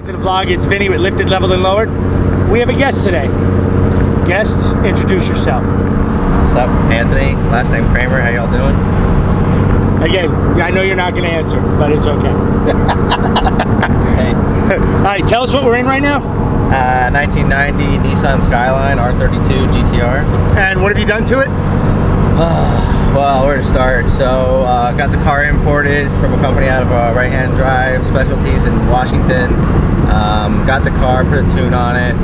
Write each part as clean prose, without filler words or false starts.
back to the vlog. It's Vinny with Lifted, Leveled, and Lowered. We have a guest today. Guest, introduce yourself. What's up, Anthony? Last name Kramer. How y'all doing? Again, I know you're not going to answer, but it's okay. Hey. All right, tell us what we're in right now. 1990 Nissan Skyline R32 GTR. And what have you done to it? Well, where to start? So, got the car imported from a company out of Right Hand Drive Specialties in Washington. Got the car, put a tune on it.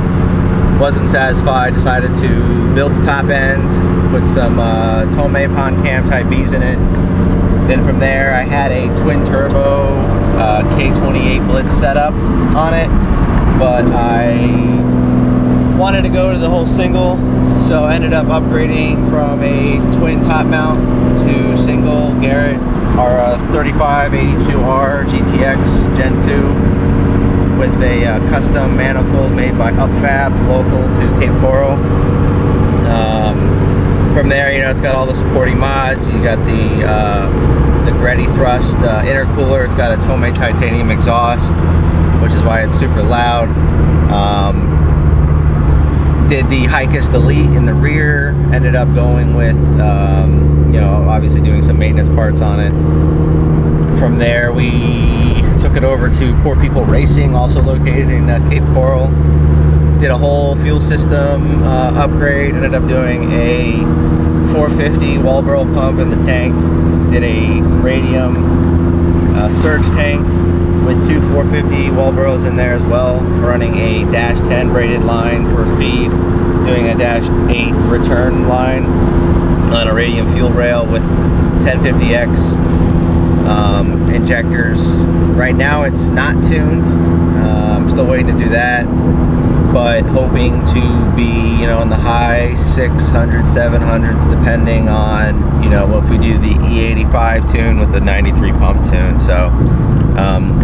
Wasn't satisfied, decided to build the top end, put some Tomei Pond Cam Type Bs in it. Then from there, I had a twin turbo K28 Blitz setup on it, but I wanted to go to the whole single, so I ended up upgrading from a twin top mount to single Garrett R32R GTX Gen 2 with a custom manifold made by Upfab, local to Cape Coral. From there, you know, it's got all the supporting mods. You got the Greddy thrust intercooler. It's got a Tomei titanium exhaust, which is why it's super loud. Did the Hikest Elite in the rear. Ended up going with, you know, obviously doing some maintenance parts on it. From there, we took it over to Poor People Racing, also located in Cape Coral. Did a whole fuel system upgrade. Ended up doing a 450 Walbro pump in the tank. Did a radium surge tank with two 450 Walbros in there as well. Running a -10 braided line for feed. Doing a -8 return line on a radium fuel rail with 1050X injectors. Right now it's not tuned. I'm still waiting to do that, but hoping to be, you know, in the high 600s, 700s, depending on, you know, if we do the E85 tune with the 93 pump tune. So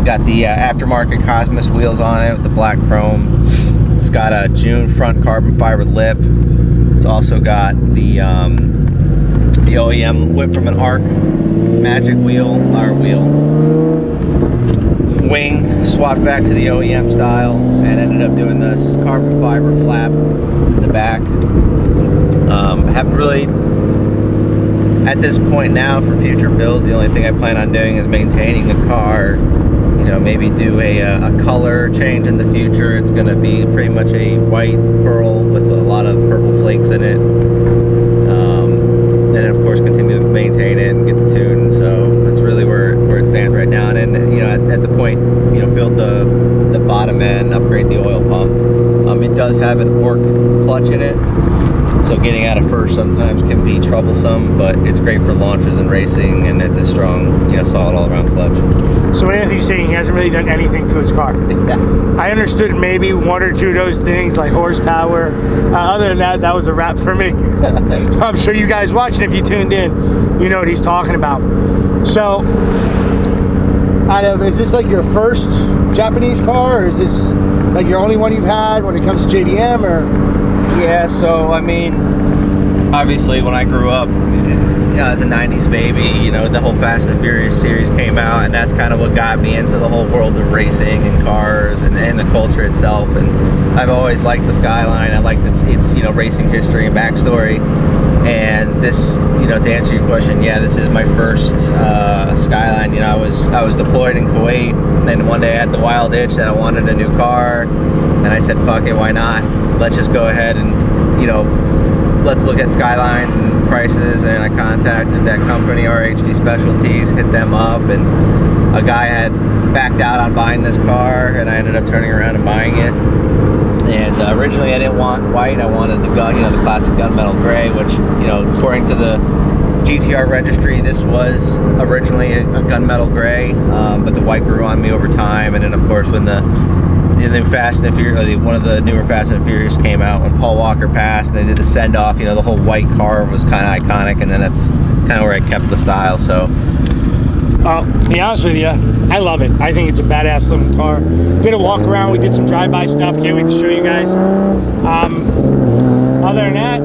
got the aftermarket Cosmos wheels on it with the black chrome. It's got a June front carbon fiber lip. It's also got the OEM whip from an ARC Magic wheel, our wheel. Wing swapped back to the OEM style and ended up doing this carbon fiber flap in the back. Haven't really, at this point now for future builds, the only thing I plan on doing is maintaining the car. You know, maybe do a color change in the future. It's going to be pretty much a white pearl with a lot of purple flakes in it. And of course continue to maintain it and get the tune. So that's really where it stands right now. And then, you know, at the point, you know, build the bottom end, upgrade the oil pump. It does have an ORC clutch in it, so getting out of first sometimes can be troublesome, but it's great for launches and racing, and it's a strong, you know, solid all-around clutch. So Anthony's saying he hasn't really done anything to his car. Yeah. I understood maybe one or two of those things like horsepower. Other than that, that was a wrap for me. I'm sure you guys watching, if you tuned in, you know what he's talking about. So, is this like your first Japanese car, or is this like your only one you've had when it comes to JDM, or? Yeah, so I mean, obviously when I grew up, as a 90s baby, you know, the whole Fast and Furious series came out, and that's kind of what got me into the whole world of racing and cars and the culture itself. And I've always liked the Skyline. I liked its you know, racing history and backstory. And this, you know, to answer your question, yeah, this is my first Skyline. You know, I was deployed in Kuwait, and then one day I had the wild itch that I wanted a new car, and I said, fuck it, why not? Let's just go ahead and, you know, let's look at Skylines and prices. And I contacted that company, RHD Specialties, hit them up, and a guy had backed out on buying this car, and I ended up turning around and buying it. And originally I didn't want white, I wanted the gun, you know, the classic gunmetal gray, which, you know, according to the GTR registry, this was originally a gunmetal gray, but the white grew on me over time. And then of course when the new Fast and Furious, one of the newer Fast and Furious came out, when Paul Walker passed and they did the send-off, you know, the whole white car was kind of iconic, and then that's kind of where I kept the style. So to be honest with you, I love it. I think it's a badass looking car. Did a walk around, we did some drive-by stuff, can't wait to show you guys. Other than that,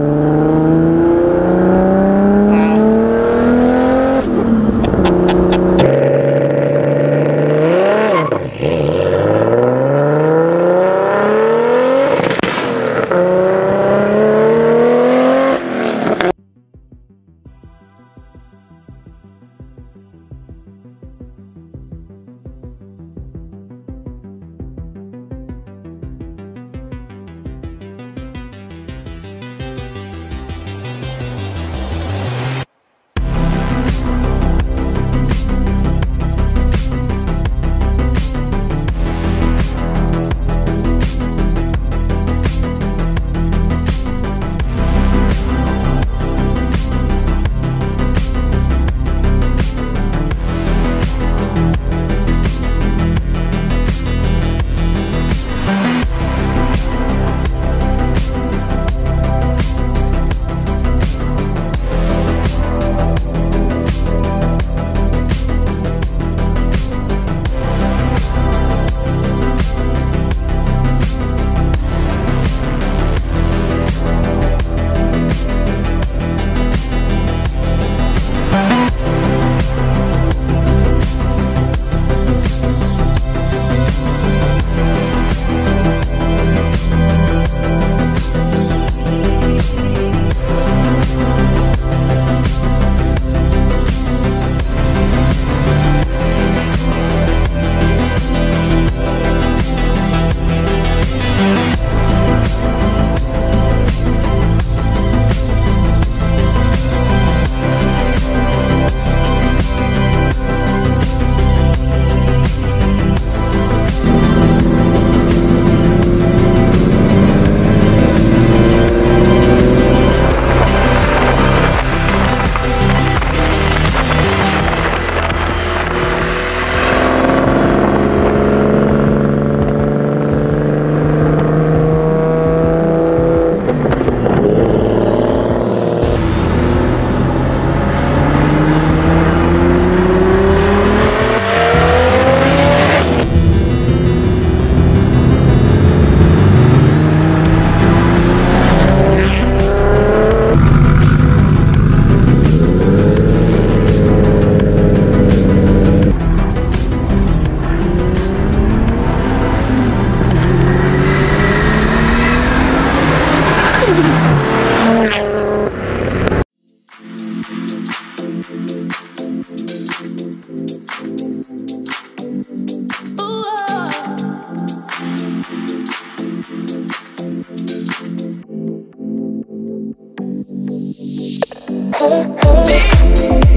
Hey, hey.